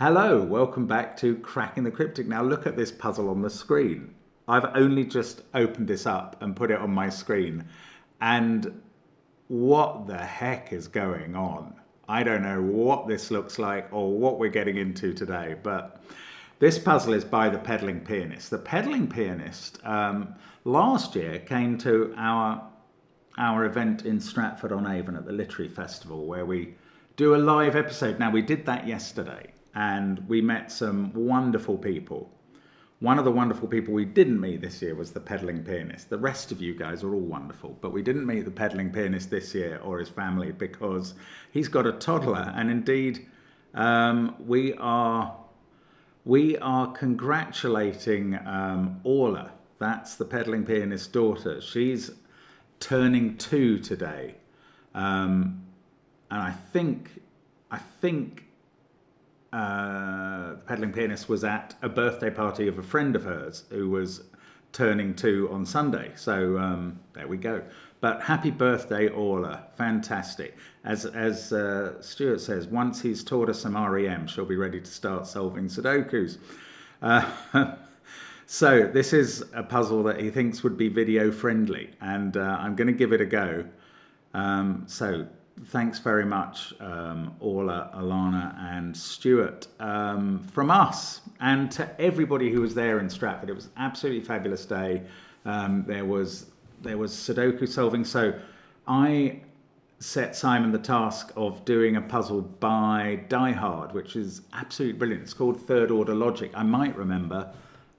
Hello, welcome back to Cracking the Cryptic. Now look at this puzzle on the screen. I've only just opened this up and put it on my screen, and what the heck is going on? I don't know what this looks like or what we're getting into today, but this puzzle is by the Peddling Pianist. The Peddling Pianist last year came to our event in Stratford-on-Avon at the Literary Festival, where we do a live episode. Now, we did that yesterday, and we met some wonderful people. One of the wonderful people we didn't meet this year was the Peddling Pianist. The rest of you guys are all wonderful, but we didn't meet the Peddling Pianist this year or his family because he's got a toddler, and indeed we are congratulating Orla. That's the Peddling Pianist's daughter. She's turning 2 today, and I think the Peddling Pianist was at a birthday party of a friend of hers who was turning 2 on Sunday. So there we go. But happy birthday, Orla. Fantastic. As Stuart says, once he's taught us some REM, she'll be ready to start solving Sudokus. So this is a puzzle that he thinks would be video friendly, and I'm going to give it a go. So thanks very much, Orla, Alana and Stuart, from us and to everybody who was there in Stratford. It was an absolutely fabulous day. There was Sudoku solving. So I set Simon the task of doing a puzzle by Die Hard, which is absolutely brilliant. It's called Third Order Logic. I might remember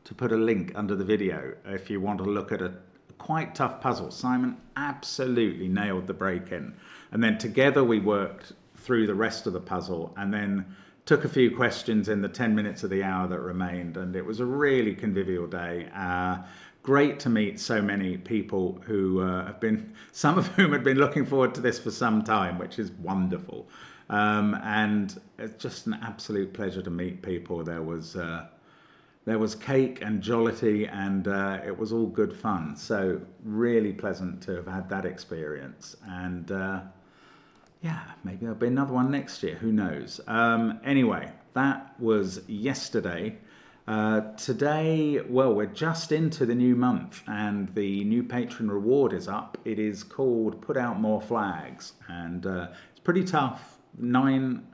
to put a link under the video if you want to look at a quite tough puzzle. Simon absolutely nailed the break-in. And then together we worked through the rest of the puzzle and then took a few questions in the 10 minutes of the hour that remained. And it was a really convivial day. Great to meet so many people who some of whom had been looking forward to this for some time, which is wonderful. And it's just an absolute pleasure to meet people. There was cake and jollity, and it was all good fun. So really pleasant to have had that experience. And yeah, maybe there'll be another one next year. Who knows? Anyway, that was yesterday. Today, well, we're just into the new month, and the new patron reward is up. It is called Put Out More Flags, and it's pretty tough. 9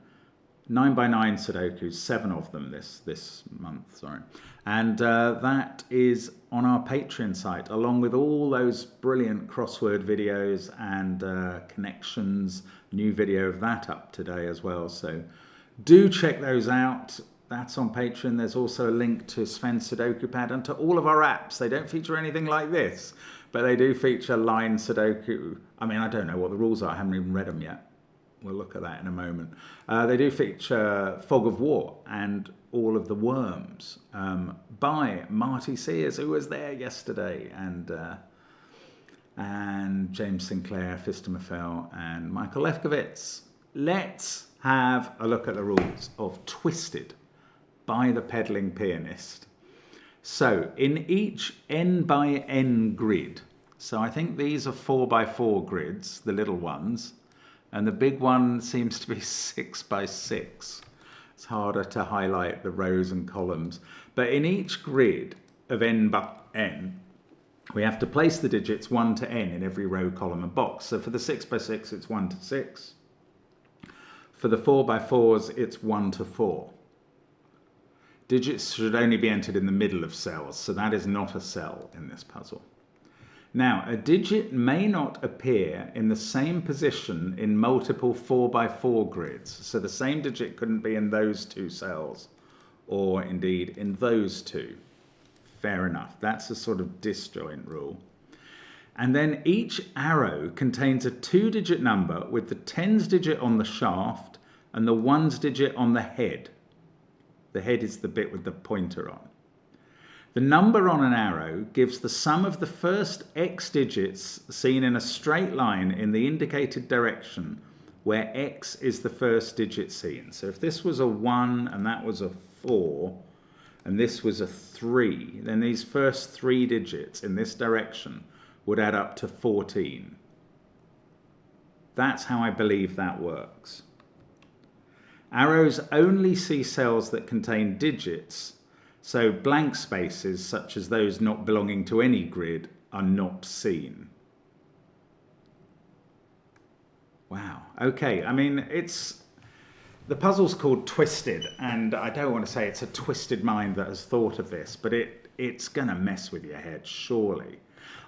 by 9 Sudokus, 7 of them this month, sorry. And that is on our Patreon site, along with all those brilliant crossword videos and connections. New video of that up today as well. So do check those out. That's on Patreon. There's also a link to SVEN'S Sudoku Pad and to all of our apps. They don't feature anything like this, but they do feature line Sudoku. I mean, I don't know what the rules are. I haven't even read them yet. We'll look at that in a moment. They do feature Fog of War and all of the worms by Marty Sears, who was there yesterday, and James Sinclair, Fister Maffel, and Michael Lefkowitz. Let's have a look at the rules of Twisted by the Peddling Pianist. So in each N by N grid, so I think these are 4 by 4 grids, the little ones, and the big one seems to be 6 by 6. It's harder to highlight the rows and columns. But in each grid of N by N, we have to place the digits 1 to N in every row, column and box. So for the 6 by 6, it's 1 to 6. For the 4 by 4s, it's 1 to 4. Digits should only be entered in the middle of cells, so that is not a cell in this puzzle. Now, a digit may not appear in the same position in multiple 4 by 4 grids. So the same digit couldn't be in those 2 cells, or indeed in those 2. Fair enough. That's a sort of disjoint rule. And then each arrow contains a 2-digit number with the tens digit on the shaft and the ones digit on the head. The head is the bit with the pointer on. The number on an arrow gives the sum of the first X digits seen in a straight line in the indicated direction where X is the first digit seen. So if this was a 1 and that was a 4 and this was a 3, then these first 3 digits in this direction would add up to 14. That's how I believe that works. Arrows only see cells that contain digits, so blank spaces such as those not belonging to any grid are not seen. Wow. Okay, I mean, the puzzle's called Twisted, and I don't want to say it's a twisted mind that has thought of this, but it's going to mess with your head, surely.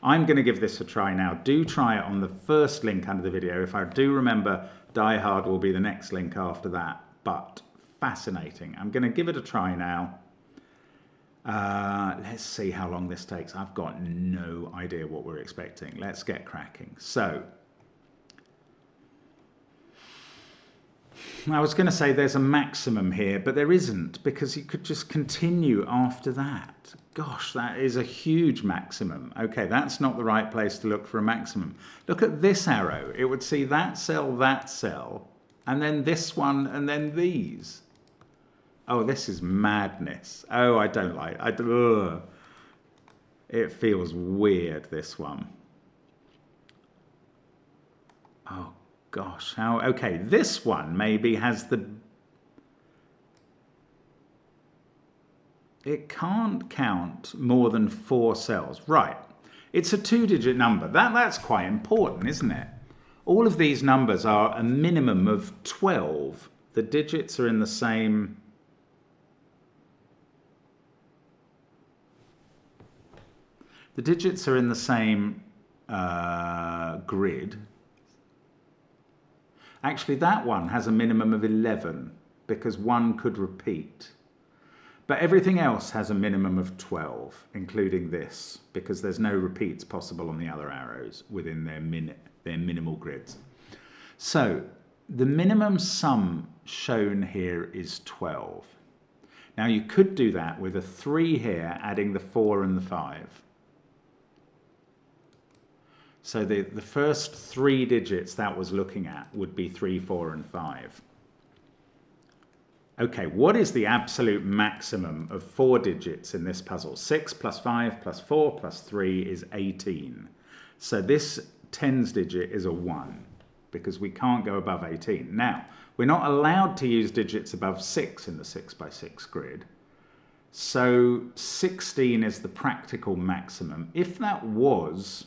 I'm going to give this a try now. Do try it on the first link under the video. If I do remember, Die Hard will be the next link after that, but fascinating. I'm going to give it a try now. Let's see how long this takes. I've got no idea what we're expecting. Let's get cracking. So, I was going to say there's a maximum here, but there isn't, because you could just continue after that. Gosh, that is a huge maximum. Okay, that's not the right place to look for a maximum. Look at this arrow. It would see that cell, and then this one, and then these. Oh, this is madness. Oh, I don't like it. It feels weird, this one. Oh, gosh. How? Okay, this one maybe has the... It can't count more than 4 cells. Right. It's a 2-digit number. That's quite important, isn't it? All of these numbers are a minimum of 12. The digits are in the same... The digits are in the same grid. Actually, that one has a minimum of 11 because one could repeat. But everything else has a minimum of 12, including this, because there's no repeats possible on the other arrows within their minimal grids. So the minimum sum shown here is 12. Now you could do that with a 3 here, adding the 4 and the 5. So the first 3 digits that was looking at would be 3, 4, and 5. Okay, what is the absolute maximum of 4 digits in this puzzle? 6 plus 5 plus 4 plus 3 is 18. So this tens digit is a 1, because we can't go above 18. Now, we're not allowed to use digits above 6 in the 6 by 6 grid. So 16 is the practical maximum. If that was...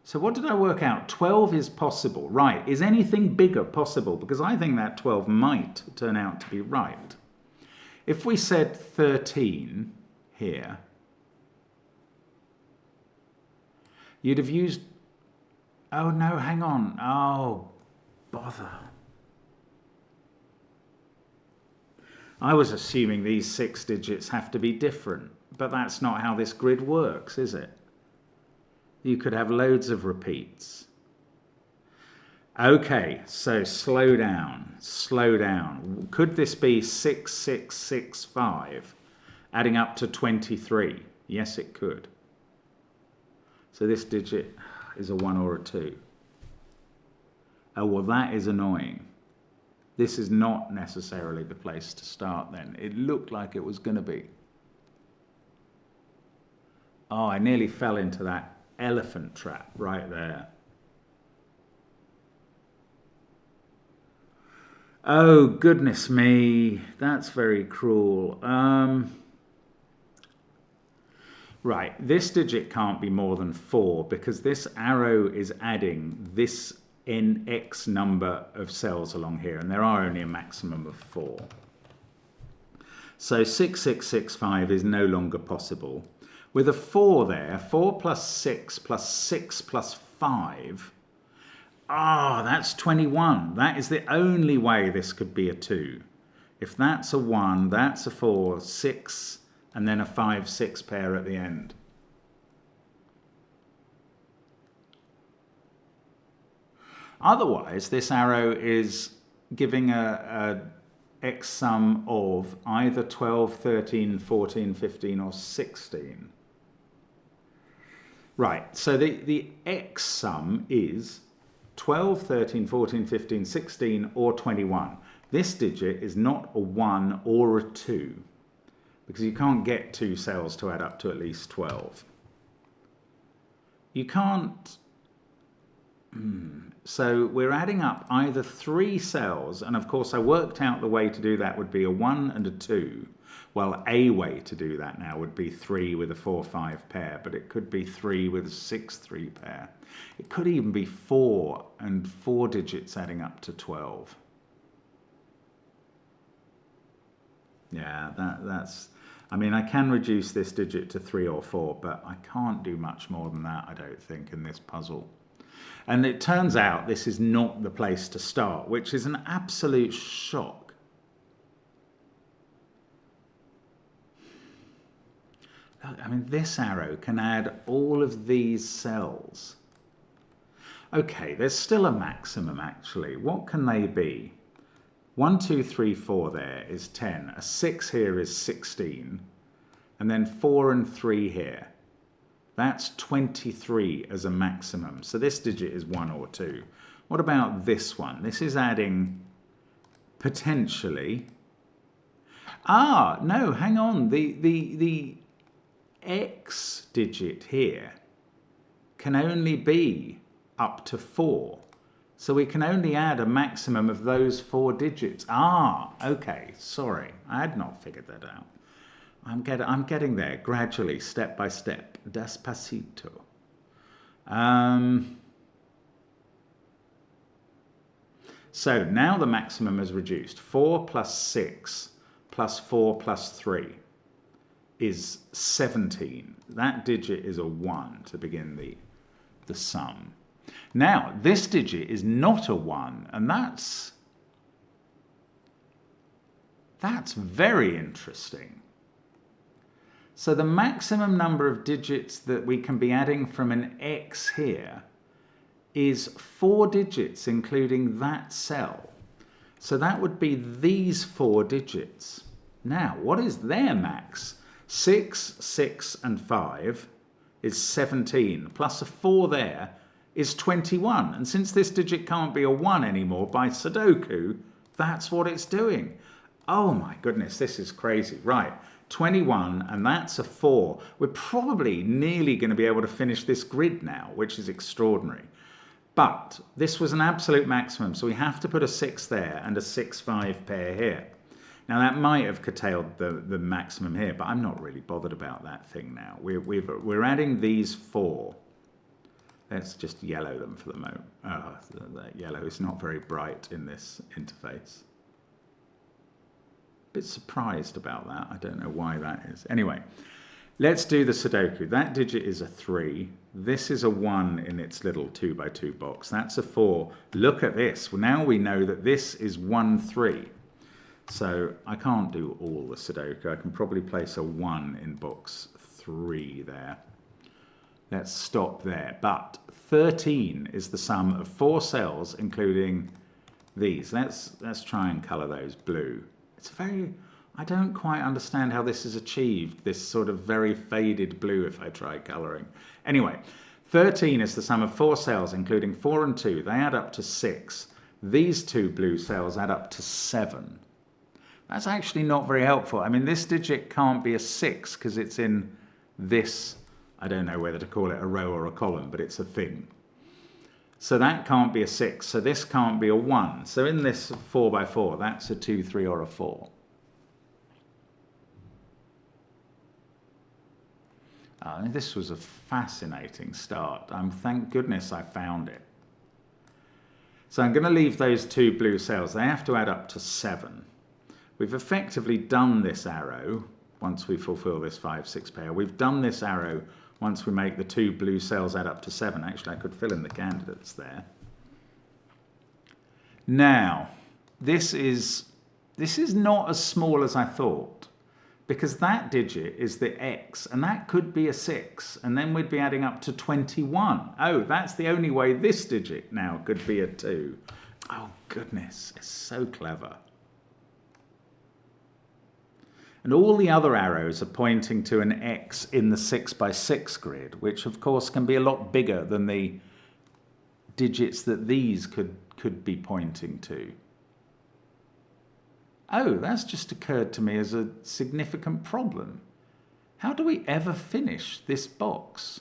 So what did I work out? 12 is possible. Right. Is anything bigger possible? Because I think that 12 might turn out to be right. If we said 13 here, you'd have used... Oh, no, hang on. Oh, bother. I was assuming these 6 digits have to be different, but that's not how this grid works, is it? You could have loads of repeats. Okay, so slow down, slow down. Could this be 6, 6, 6, 5, adding up to 23? Yes, it could. So this digit is a 1 or a 2. Oh, well, that is annoying. This is not necessarily the place to start then. It looked like it was going to be. Oh, I nearly fell into that elephant trap right there. Oh, goodness me. That's very cruel. Right, this digit can't be more than 4 because this arrow is adding this X number of cells along here, and there are only a maximum of 4. So 6665 is no longer possible. With a 4 there, 4 plus 6 plus 6 plus 5, that's 21. That is the only way this could be a 2. If that's a 1, that's a 4, 6, and then a 5, 6 pair at the end. Otherwise, this arrow is giving a X sum of either 12, 13, 14, 15, or 16. Right, so the X sum is 12, 13, 14, 15, 16, or 21. This digit is not a 1 or a 2, because you can't get 2 cells to add up to at least 12. You can't... So we're adding up either 3 cells, and of course I worked out the way to do that would be a 1 and a 2. Well, a way to do that now would be 3 with a 4-5 pair, but it could be 3 with a 6-3 pair. It could even be 4 and 4 digits adding up to 12. Yeah, that's... I mean, I can reduce this digit to 3 or 4, but I can't do much more than that, I don't think, in this puzzle. And it turns out this is not the place to start, which is an absolute shock. I mean, this arrow can add all of these cells. Okay, there's still a maximum, actually. What can they be? 1, 2, 3, 4 there is 10. A 6 here is 16. And then 4 and 3 here. That's 23 as a maximum. So this digit is 1 or 2. What about this one? This is adding potentially... Ah, no, hang on. The X digit here can only be up to 4. So we can only add a maximum of those 4 digits. Ah, okay, sorry. I had not figured that out. I'm getting there gradually, step by step. Despacito. So now the maximum is reduced. 4 plus 6 plus 4 plus 3 is 17. That digit is a 1 to begin the sum. Now, this digit is not a 1, and that's very interesting. So the maximum number of digits that we can be adding from an X here is 4 digits, including that cell. So that would be these 4 digits. Now, what is their max? 6, 6, and 5 is 17, plus a 4 there is 21. And since this digit can't be a 1 anymore by Sudoku, that's what it's doing. Oh my goodness, this is crazy. Right, 21, and that's a 4. We're probably nearly going to be able to finish this grid now, which is extraordinary. But this was an absolute maximum, so we have to put a 6 there and a 6-5 pair here. Now that might have curtailed the maximum here, but I'm not really bothered about that thing now. We're adding these 4. Let's just yellow them for the moment. Oh, that yellow is not very bright in this interface. Bit surprised about that. I don't know why that is. Anyway, let's do the Sudoku. That digit is a 3. This is a 1 in its little 2x2 box. That's a 4. Look at this. Well, now we know that this is 1, 3. So I can't do all the Sudoku. I can probably place a 1 in box 3 there. Let's stop there. But 13 is the sum of 4 cells, including these. Let's try and colour those blue. It's very... I don't quite understand how this is achieved, this sort of very faded blue if I try colouring. Anyway, 13 is the sum of 4 cells, including 4 and 2. They add up to 6. These 2 blue cells add up to 7. That's actually not very helpful. I mean, this digit can't be a 6 because it's in this, I don't know whether to call it a row or a column, but it's a thing. So that can't be a 6. So this can't be a 1. So in this 4x4, that's a 2, 3, or a 4. This was a fascinating start. Thank goodness I found it. So I'm going to leave those 2 blue cells. They have to add up to 7. We've effectively done this arrow once we fulfill this 5, 6 pair. We've done this arrow once we make the 2 blue cells add up to 7. Actually, I could fill in the candidates there. Now, this is not as small as I thought, because that digit is the X, and that could be a 6, and then we'd be adding up to 21. Oh, that's the only way this digit now could be a 2. Oh, goodness, it's so clever. And all the other arrows are pointing to an X in the 6x6 grid, which of course can be a lot bigger than the digits that these could be pointing to. Oh, that's just occurred to me as a significant problem. How do we ever finish this box?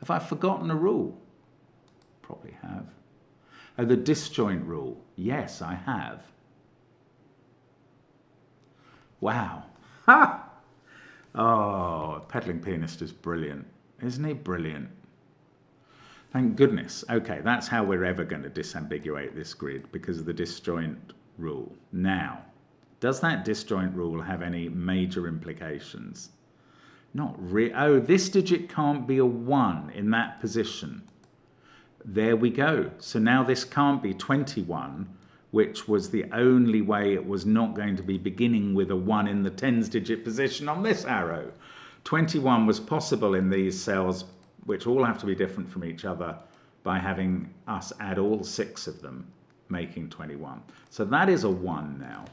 Have I forgotten a rule? probably have. Oh, the disjoint rule. Yes, I have. Wow. Ha! Oh, Peddling Pianist is brilliant. Isn't he brilliant? Thank goodness. Okay, that's how we're ever going to disambiguate this grid, because of the disjoint rule. Now, does that disjoint rule have any major implications? Not really. Oh, this digit can't be a 1 in that position. There we go. So now this can't be 21, which was the only way it was not going to be beginning with a 1 in the tens digit position on this arrow. 21 was possible in these cells, which all have to be different from each other, by having us add all 6 of them, making 21. So that is a 1 now.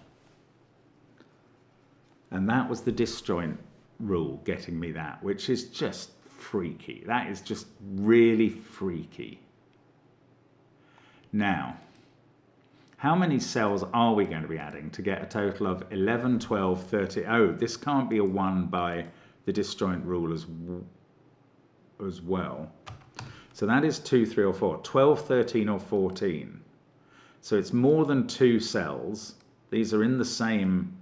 And that was the disjoint rule getting me that, which is just freaky. That is just really freaky. Now, how many cells are we going to be adding to get a total of 11, 12, 30? Oh, this can't be a 1 by the disjoint rule as well. So that is 2, 3 or 4. 12, 13 or 14. So it's more than 2 cells. These are in the same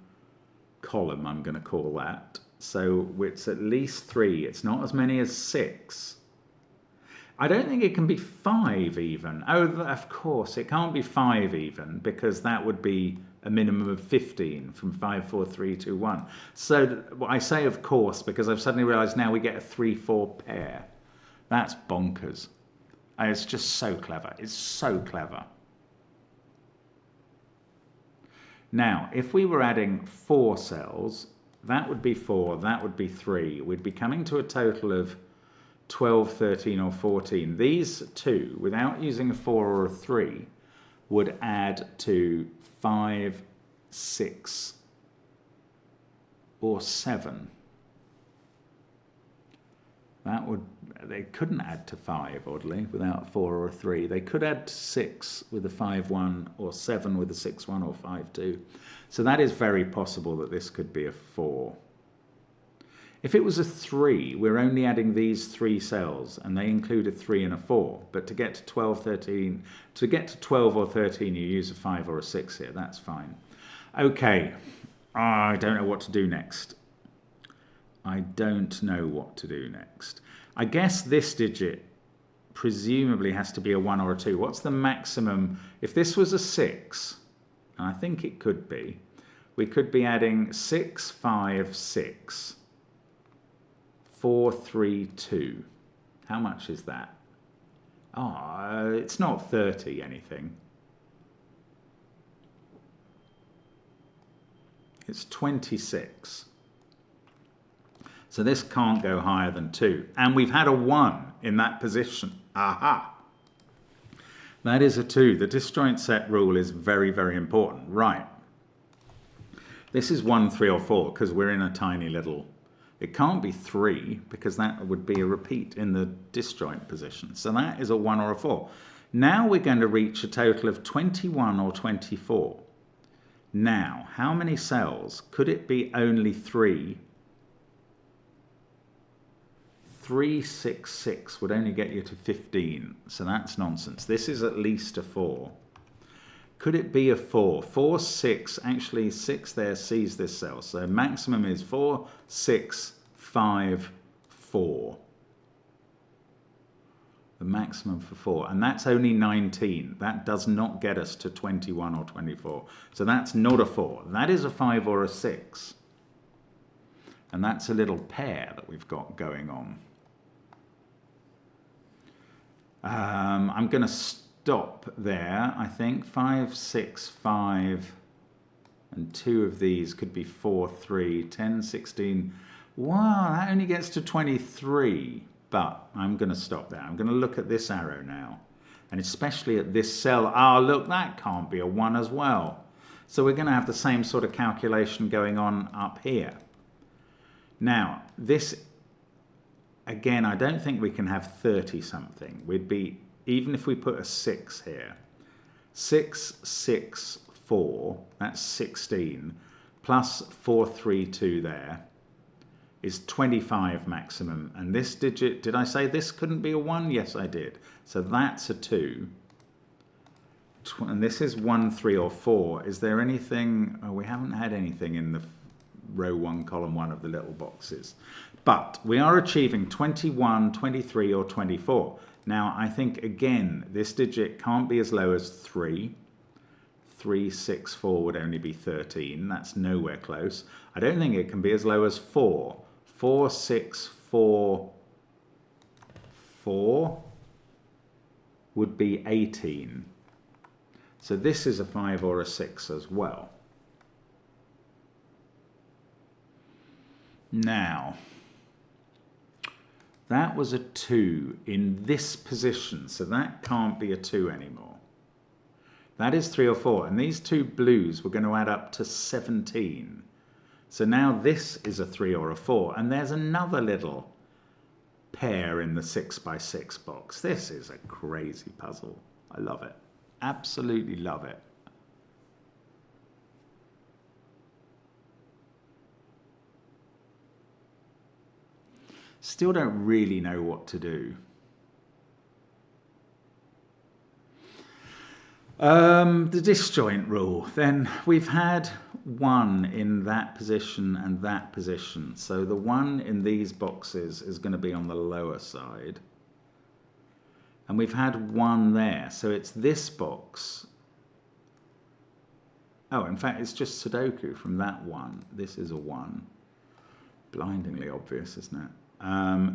column, I'm going to call that. So it's at least 3. It's not as many as 6. I don't think it can be 5 even. Oh, of course, it can't be 5 even, because that would be a minimum of 15 from 5, 4, 3, 2, 1. So I say of course because I've suddenly realised now we get a 3, 4 pair. That's bonkers. It's just so clever. It's so clever. Now, if we were adding 4 cells, that would be 4, that would be 3. We'd be coming to a total of 12, 13 or 14. These 2, without using a 4 or a 3, would add to 5, 6 or 7. They couldn't add to 5, oddly, without a 4 or a 3. They could add to 6 with a 5, 1 or 7 with a 6, 1 or 5, 2. So that is very possible that this could be a 4. If it was a 3, we're only adding these 3 cells, and they include a 3 and a 4. But to get to 12, 13, to get to 12 or 13, you use a 5 or a 6 here. That's fine. Okay, I don't know what to do next. I don't know what to do next. I guess this digit presumably has to be a 1 or a 2. What's the maximum? If this was a 6, and I think it could be, we could be adding 6, 5, 6. 4, 3, 2. How much is that? Oh, it's not 30 anything. It's 26. So this can't go higher than 2. And we've had a 1 in that position. Aha! That is a 2. The disjoint set rule is very, very important. Right. This is 1, 3 or 4 because we're in a tiny little... It can't be 3 because that would be a repeat in the disjoint position. So that is a 1 or a 4. Now we're going to reach a total of 21 or 24. Now, how many cells? Could it be only 3? 3, 6, 6 would only get you to 15. So that's nonsense. This is at least a 4. Could it be a 4? 4, 6, actually 6 there sees this cell. So maximum is 4, 6, 5, 4. The maximum for 4. And that's only 19. That does not get us to 21 or 24. So that's not a 4. That is a 5 or a 6. And that's a little pair that we've got going on. I'm going to stop there, I think. 5, 6, 5, and 2 of these could be 4, 3, 10, 16. Wow, that only gets to 23. But I'm going to stop there. I'm going to look at this arrow now, and especially at this cell. Ah, look, that can't be a 1 as well. So we're going to have the same sort of calculation going on up here. Now, this, again, I don't think we can have 30 something. We'd be, even if we put a 6 here, 6, 6, 4, that's 16, plus 4, 3, 2 there, is 25 maximum. And this digit, did I say this couldn't be a 1? Yes, I did. So that's a 2. And this is 1, 3, or 4. Is there anything? Oh, we haven't had anything in the row 1, column 1 of the little boxes. But we are achieving 21, 23, or 24. Now, I think, again, this digit can't be as low as 3. 3, 6, 4 would only be 13. That's nowhere close. I don't think it can be as low as 4. 4, 6, 4, 4 would be 18. So this is a 5 or a 6 as well. Now, that was a 2 in this position, so that can't be a 2 anymore. That is 3 or 4, and these two blues were going to add up to 17. So now this is a 3 or a 4, and there's another little pair in the 6 by 6 box. This is a crazy puzzle. I love it. Absolutely love it. Still don't really know what to do. The disjoint rule. Then we've had 1 in that position and that position. So the 1 in these boxes is going to be on the lower side. And we've had 1 there. So it's this box. Oh, in fact, it's just Sudoku from that 1. This is a 1. Blindingly obvious, isn't it?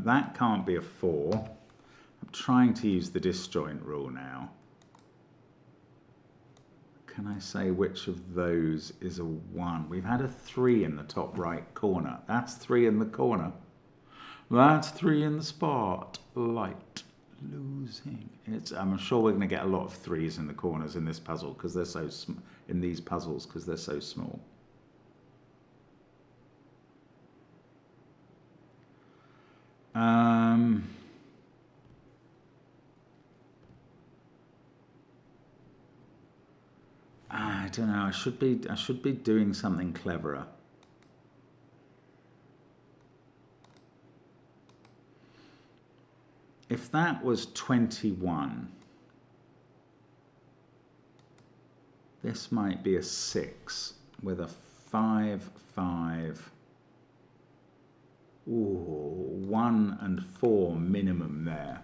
That can't be a 4. I'm trying to use the disjoint rule now. Can I say which of those is a 1? We've had a 3 in the top right corner. That's 3 in the corner. That's 3 in the spotlight. Losing. I'm sure we're going to get a lot of 3s in the corners in this puzzle because they're so in these puzzles because they're so small. I don't know. I should be doing something cleverer. If that was 21, this might be a 6 with a 5, 5. Ooh, 1 and 4 minimum there.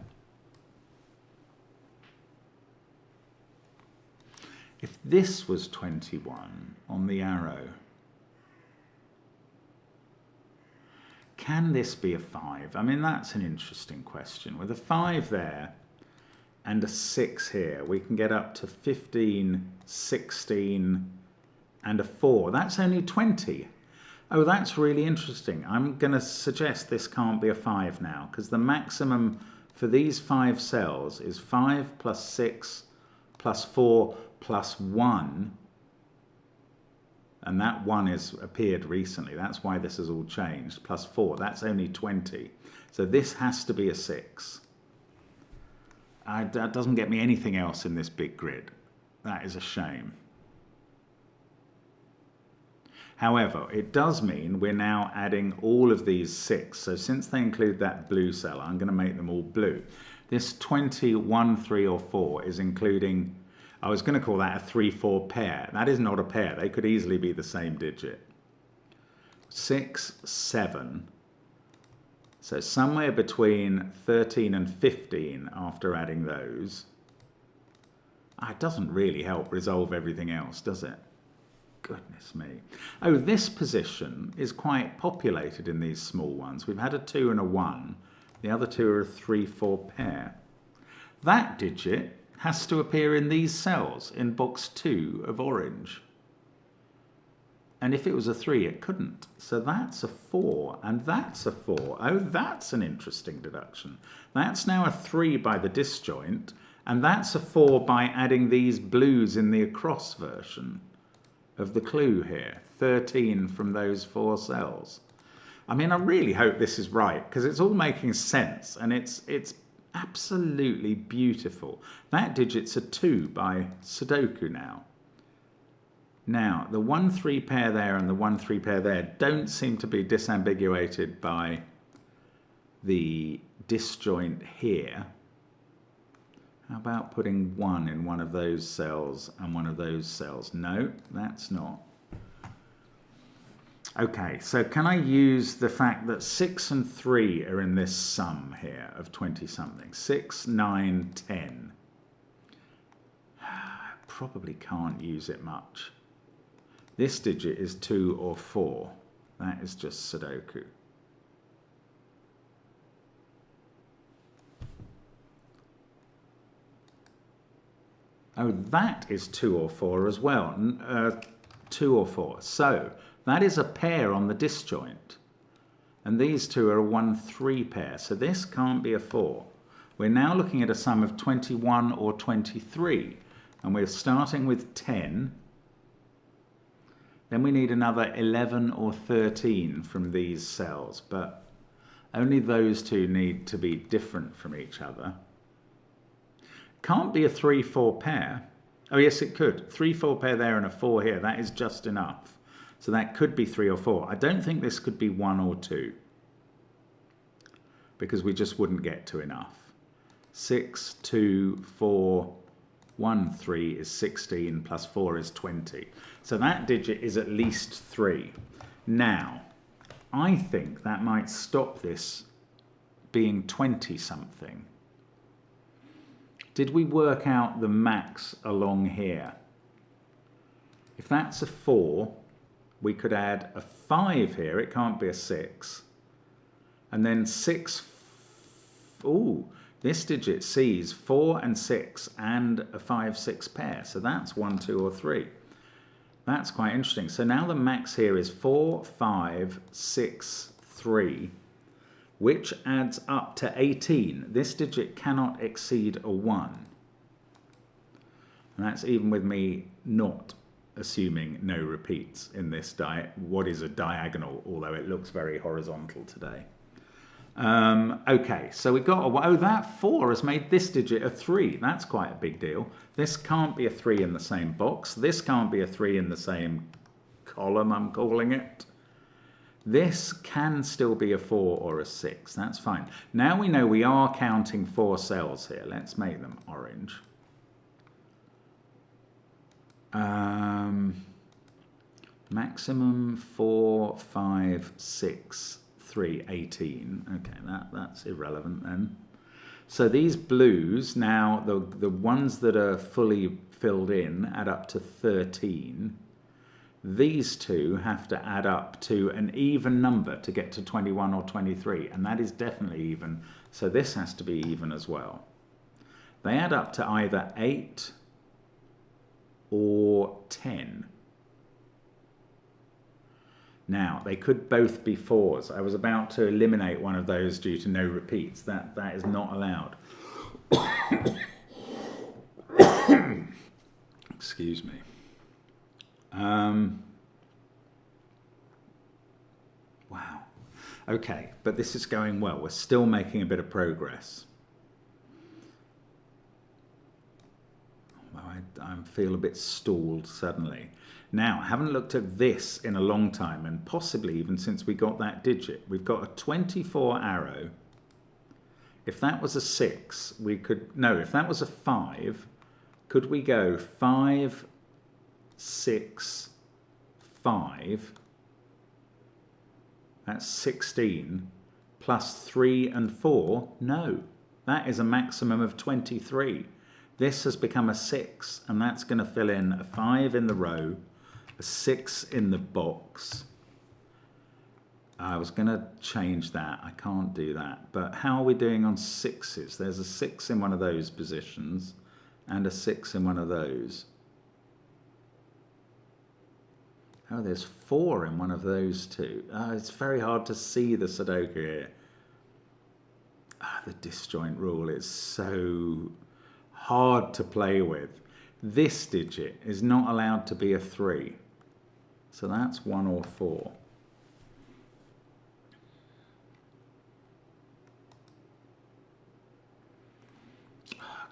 If this was 21 on the arrow, can this be a 5? I mean, that's an interesting question. With a 5 there and a 6 here, we can get up to 15, 16, and a 4. That's only 20. Oh, that's really interesting. I'm going to suggest this can't be a 5 now, because the maximum for these 5 cells is 5 plus 6 plus 4 plus 1. And that 1 has appeared recently. That's why this has all changed. Plus 4. That's only 20. So this has to be a 6. That doesn't get me anything else in this big grid. That is a shame. However, it does mean we're now adding all of these 6. So since they include that blue cell, I'm going to make them all blue. This 21, 3, or 4 is including, I was going to call that a 3, 4 pair. That is not a pair. They could easily be the same digit. 6, 7. So somewhere between 13 and 15 after adding those. It doesn't really help resolve everything else, does it? Goodness me. Oh, this position is quite populated in these small ones. We've had a 2 and a 1. The other two are a 3, 4 pair. That digit has to appear in these cells in box 2 of orange. And if it was a 3, it couldn't. So that's a 4, and that's a 4. Oh, that's an interesting deduction. That's now a 3 by the disjoint, and that's a 4 by adding these blues in the across version of the clue here. 13 from those 4 cells. I mean, I really hope this is right, because it's all making sense, and it's absolutely beautiful. That digit's a 2 by Sudoku now. Now, the 1-3 pair there and the 1-3 pair there don't seem to be disambiguated by the disjoint here. How about putting 1 in one of those cells and one of those cells? No, that's not. Okay, so can I use the fact that 6 and 3 are in this sum here of 20-something? 6, 9, 10. I probably can't use it much. This digit is 2 or 4. That is just Sudoku. Oh, that is 2 or 4 as well. 2 or 4. So that is a pair on the disjoint. And these two are a 1-3 pair. So this can't be a 4. We're now looking at a sum of 21 or 23. And we're starting with 10. Then we need another 11 or 13 from these cells. But only those two need to be different from each other. Can't be a 3-4 pair. Oh yes, it could. 3-4 pair there and a 4 here. That is just enough. So that could be 3 or 4. I don't think this could be 1 or 2. Because we just wouldn't get to enough. 6, 2, 4, 1, 3 is 16 plus 4 is 20. So that digit is at least 3. Now, I think that might stop this being 20-something. Did we work out the max along here? If that's a 4, we could add a 5 here. It can't be a 6. And then 6. Ooh, this digit sees 4 and 6 and a 5-6 pair. So that's 1, 2, or 3. That's quite interesting. So now the max here is 4, 5, 6, 3. Which adds up to 18. This digit cannot exceed a 1. And that's even with me not assuming no repeats in this what is a diagonal, although it looks very horizontal today. Okay, so we got, oh, that 4 has made this digit a 3. That's quite a big deal. This can't be a 3 in the same box. This can't be a 3 in the same column, I'm calling it. This can still be a 4 or a 6. That's fine. Now we know we are counting 4 cells here. Let's make them orange. Maximum 4, 5, 6, 3, 18. Okay, that's irrelevant then. So these blues, now the ones that are fully filled in add up to 13. These two have to add up to an even number to get to 21 or 23, and that is definitely even, so this has to be even as well. They add up to either 8 or 10. Now, they could both be 4s. I was about to eliminate one of those due to no repeats. That is not allowed. Excuse me. Wow. Okay, but this is going well. We're still making a bit of progress. I feel a bit stalled suddenly. Now, I haven't looked at this in a long time, and possibly even since we got that digit. We've got a 24 arrow. If that was a 6, we could... No, if that was a 5, could we go 5, 6, 5? That's 16. Plus 3 and 4? No. That is a maximum of 23. This has become a 6, and that's going to fill in a 5 in the row, a 6 in the box. I was going to change that. I can't do that. But how are we doing on 6s? There's a 6 in one of those positions and a 6 in one of those. Oh, there's 4 in one of those two. It's very hard to see the Sudoku here. The disjoint rule is so hard to play with. This digit is not allowed to be a 3. So that's 1 or 4.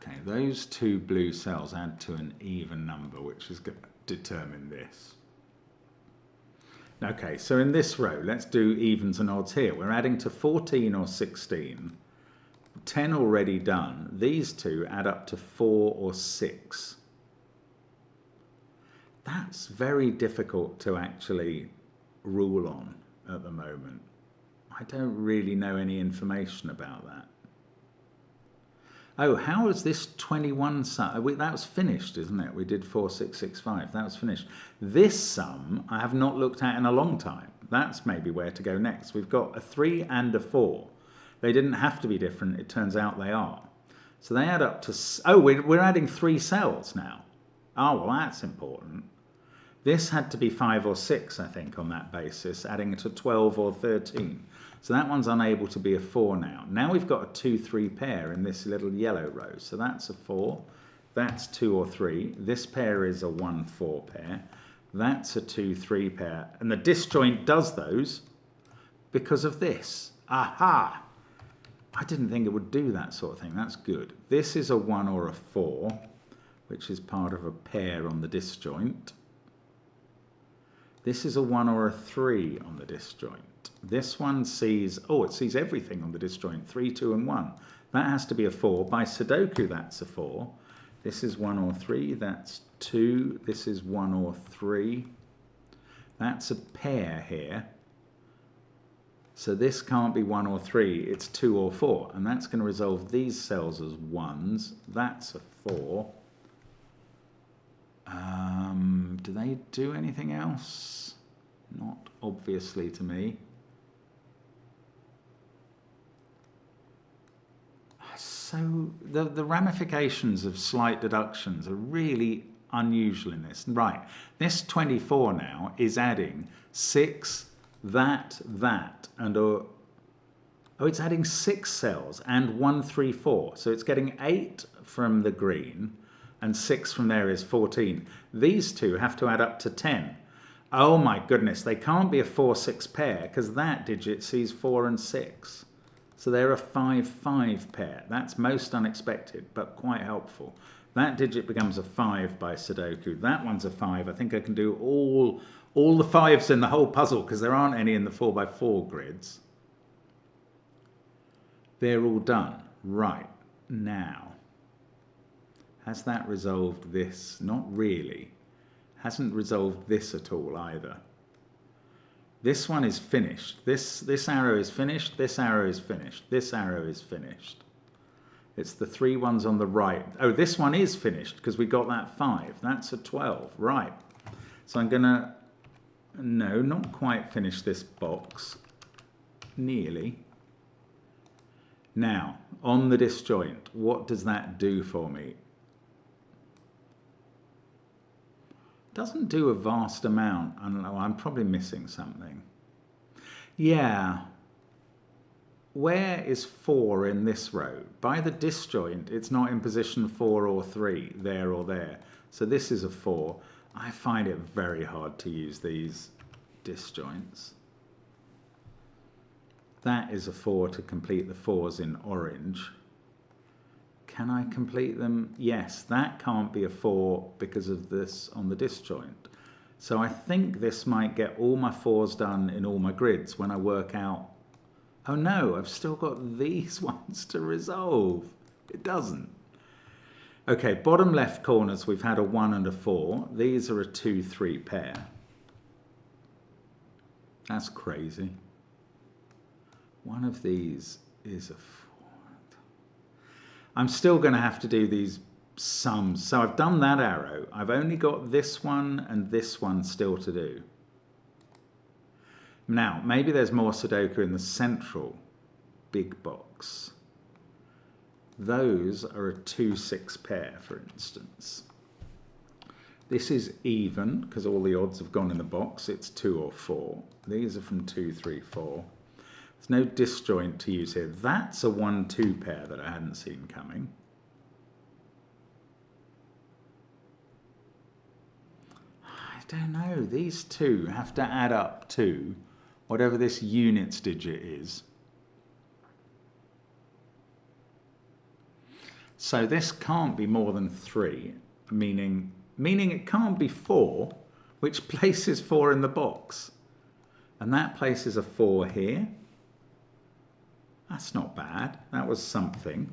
Okay, those two blue cells add to an even number, which is good. determine this. Okay, so in this row, let's do evens and odds here. We're adding to 14 or 16. 10 already done. These two add up to 4 or 6. That's very difficult to actually rule on at the moment. I don't really know any information about that. Oh, how is this 21 sum? That was finished, isn't it? We did 4, 6, 6, 5. That was finished. This sum I have not looked at in a long time. That's maybe where to go next. We've got a 3 and a 4. They didn't have to be different. It turns out they are. So they add up to... Oh, we're adding 3 cells now. Oh, well, that's important. This had to be 5 or 6, I think, on that basis, adding it to 12 or 13. So that one's unable to be a 4 now. Now we've got a 2-3 pair in this little yellow row. So that's a 4. That's 2 or 3. This pair is a 1-4 pair. That's a 2-3 pair. And the disjoint does those because of this. Aha! I didn't think it would do that sort of thing. That's good. This is a 1 or a 4, which is part of a pair on the disjoint. This is a 1 or a 3 on the disjoint. This one sees, oh, it sees everything on the disjoint, 3, 2, and 1. That has to be a 4. By Sudoku, that's a 4. This is 1 or 3, that's 2. This is 1 or 3. That's a pair here. So this can't be 1 or 3, it's 2 or 4. And that's going to resolve these cells as 1s. That's a 4. Do they do anything else? Not obviously to me. So the ramifications of slight deductions are really unusual in this. Right, this 24 now is adding 6, that, and oh, it's adding 6 cells and 1, 3, 4. So it's getting 8 from the green and 6 from there is 14. These two have to add up to 10. Oh my goodness, they can't be a 4-6 pair because that digit sees 4 and 6. So they're a 5-5 pair. That's most unexpected, but quite helpful. That digit becomes a 5 by Sudoku. That one's a 5. I think I can do all the 5s in the whole puzzle because there aren't any in the 4x4 grids. They're all done. Right, now, has that resolved this? Not really. Hasn't resolved this at all either. This one is finished. This arrow is finished. This arrow is finished. This arrow is finished. It's the 3 ones on the right. Oh, this one is finished because we got that 5. That's a 12. Right. So I'm going to, no, not quite finish this box. Nearly. Now, on the disjoint, what does that do for me? Doesn't do a vast amount. I don't know, I'm probably missing something. Yeah. Where is 4 in this row? By the disjoint, it's not in position 4 or 3, there or there. So this is a 4. I find it very hard to use these disjoints. That is a 4 to complete the 4s in orange. Can I complete them? Yes, that can't be a 4 because of this on the disjoint. So I think this might get all my 4s done in all my grids when I work out, oh no, I've still got these ones to resolve. It doesn't. Okay, bottom left corners, we've had a 1 and a 4. These are a 2-3 pair. That's crazy. One of these is a 4. I'm still going to have to do these sums. So I've done that arrow. I've only got this one and this one still to do. Now, maybe there's more Sudoku in the central big box. Those are a 2-6 pair, for instance. This is even, because all the odds have gone in the box. It's 2 or 4. These are from 2, 3, 4. There's no disjoint to use here. That's a 1-2 pair that I hadn't seen coming. I don't know. These two have to add up to whatever this units digit is. So this can't be more than 3, meaning meaning it can't be 4, which places 4 in the box. And that places a 4 here. That's not bad. That was something.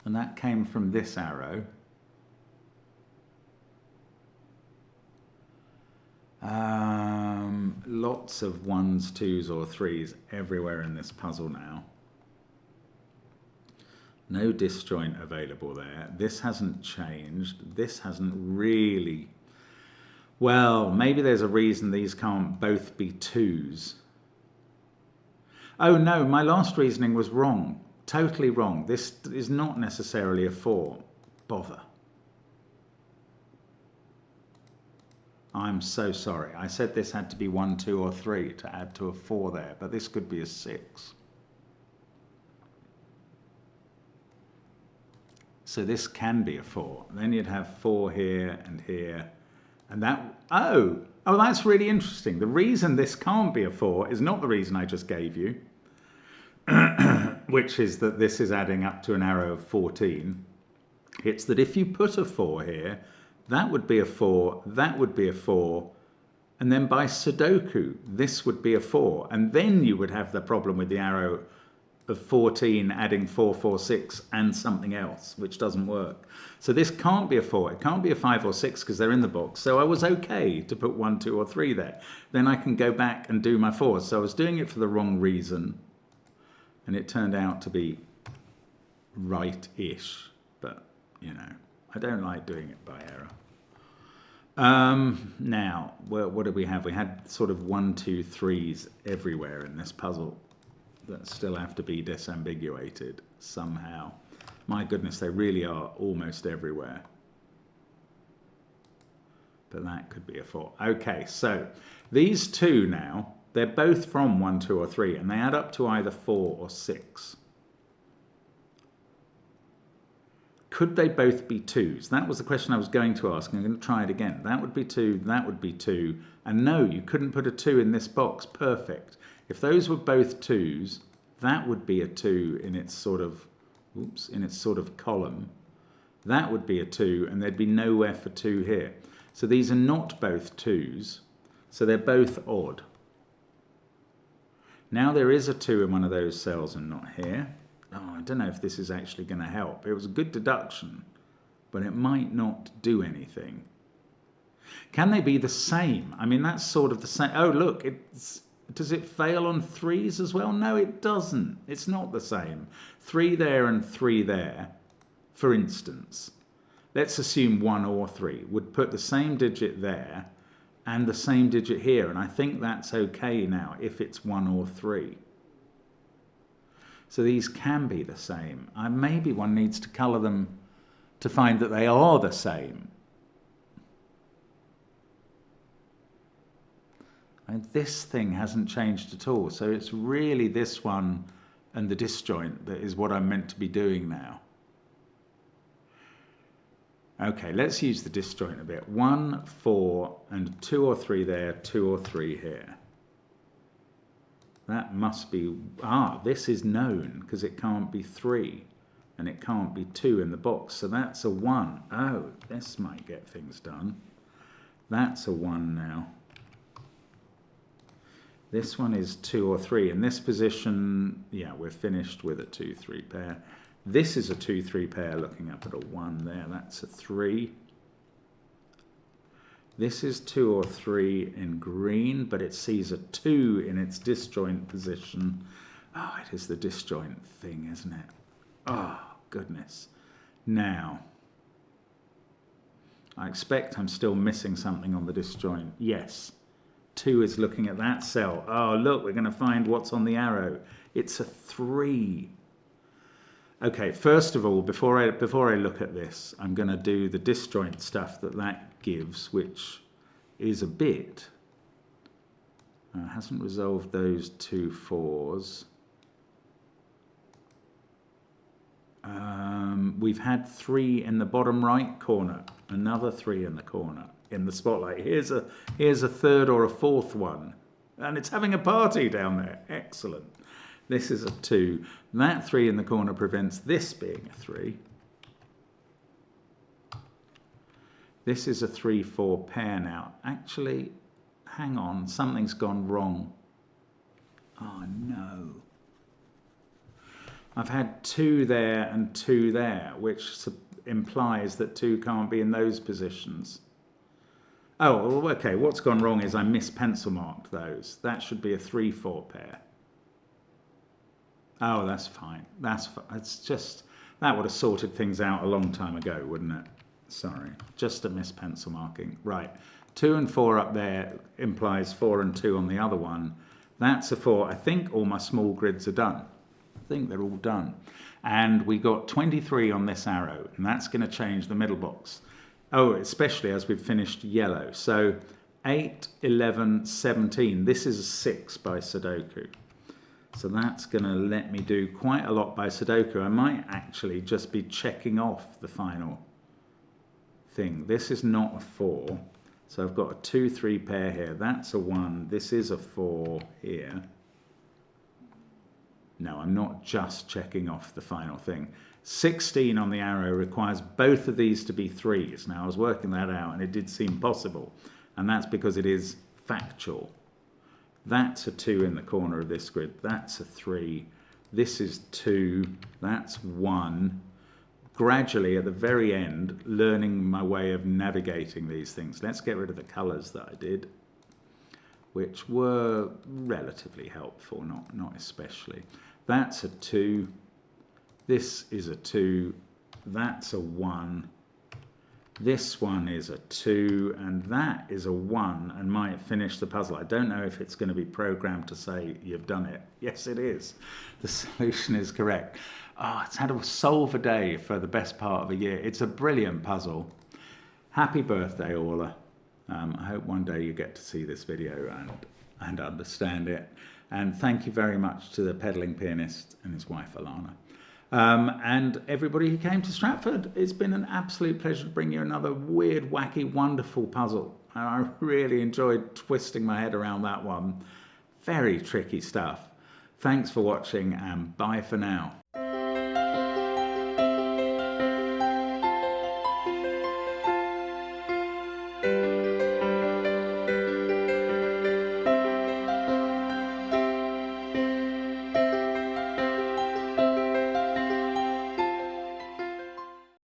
And that came from this arrow. Lots of 1s, 2s or 3s everywhere in this puzzle now. No disjoint available there. This hasn't changed. This hasn't really... Well, maybe there's a reason these can't both be 2s. Oh no, my last reasoning was wrong. Totally wrong. This is not necessarily a 4. Bother. I'm so sorry. I said this had to be 1, 2 or 3 to add to a 4 there, but this could be a 6. So this can be a 4. Then you'd have 4 here and here. And that, oh, that's really interesting. The reason this can't be a 4 is not the reason I just gave you, which is that this is adding up to an arrow of 14. It's that if you put a 4 here, that would be a 4, that would be a 4, and then by Sudoku, this would be a 4. And then you would have the problem with the arrow of 14 adding 4, 4, 6 and something else, which doesn't work. So this can't be a 4, it can't be a 5 or 6 because they're in the box. So I was okay to put 1, 2 or 3 there. Then I can go back and do my 4s. So I was doing it for the wrong reason. And it turned out to be right-ish. But, you know, I don't like doing it by error. Now, what did we have? We had sort of 1, 2, 3s everywhere in this puzzle that still have to be disambiguated somehow. My goodness, they really are almost everywhere. But that could be a 4. Okay, so these 2 now, they're both from 1, 2 or 3, and they add up to either 4 or 6. Could they both be 2s? That was the question I was going to ask, and I'm going to try it again. That would be 2, that would be 2, and no, you couldn't put a 2 in this box. Perfect. If those were both 2s, that would be a 2 in its sort of, in its sort of column. That would be a 2, and there'd be nowhere for 2 here. So these are not both 2s, so they're both odd. Now there is a 2 in one of those cells and not here. Oh, I don't know if this is actually going to help. It was a good deduction, but it might not do anything. Can they be the same? I mean, that's sort of the same. Oh, look, does it fail on 3s as well? No, it doesn't. It's not the same. 3 there and 3 there, for instance. Let's assume 1 or 3 would put the same digit there and the same digit here, and I think that's okay now if it's 1 or 3. So these can be the same. Maybe one needs to colour them to find that they are the same. And this thing hasn't changed at all. So it's really this one and the disjoint that is what I'm meant to be doing now. Okay, let's use the disjoint a bit. 1, 4, and 2 or 3 there, 2 or 3 here. That must be, this is known because it can't be 3 and it can't be 2 in the box. So that's a 1. Oh, this might get things done. That's a 1 now. This one is 2 or 3. In this position, yeah, we're finished with a 2, 3 pair. This is a 2, 3 pair looking up at a 1 there. That's a 3. This is 2 or 3 in green, but it sees a 2 in its disjoint position. Oh, it is the disjoint thing, isn't it? Oh, goodness. Now, I expect I'm still missing something on the disjoint. Yes, 2 is looking at that cell. Oh, look, we're going to find what's on the arrow. It's a 3. Okay, first of all, before I look at this, I'm going to do the disjoint stuff that gives, which is a bit. Hasn't resolved those 2 4s. We've had 3 in the bottom right corner, another 3 in the corner, in the spotlight. Here's a 3rd or a 4th one, and it's having a party down there. Excellent. This is a 2. That 3 in the corner prevents this being a 3. This is a 3-4 pair now. Actually, hang on, something's gone wrong. Oh no. I've had 2 there and 2 there, which implies that 2 can't be in those positions. Oh, well, okay, what's gone wrong is I mis-pencil marked those. That should be a 3-4 pair. Oh, that's fine. It's just, that would have sorted things out a long time ago, wouldn't it? Sorry, just a mis-pencil marking. Right, 2 and 4 up there implies 4 and 2 on the other one. That's a 4. I think all my small grids are done. I think they're all done. And we got 23 on this arrow, and that's going to change the middle box. Oh, especially as we've finished yellow. So 8, 11, 17. This is a 6 by Sudoku. So that's going to let me do quite a lot by Sudoku. I might actually just be checking off the final thing. This is not a 4. So I've got a 2-3 pair here. That's a 1. This is a 4 here. No, I'm not just checking off the final thing. 16 on the arrow requires both of these to be 3s. Now I was working that out and it did seem possible. And that's because it is factual. That's a 2 in the corner of this grid. That's a 3. This is 2. That's 1. Gradually, at the very end, learning my way of navigating these things. Let's get rid of the colours that I did, which were relatively helpful, not especially. That's a 2. This is a 2. That's a 1. This one is a 2, and that is a 1, and might finish the puzzle. I don't know if it's going to be programmed to say you've done it. Yes, it is. The solution is correct. Oh, it's had to solve a day for the best part of a year. It's a brilliant puzzle. Happy birthday, Orla. I hope one day you get to see this video and understand it. And thank you very much to the pedaling pianist and his wife, Alana. And everybody who came to Stratford. It's been an absolute pleasure to bring you another weird, wacky, wonderful puzzle. And I really enjoyed twisting my head around that one. Very tricky stuff. Thanks for watching, and bye for now.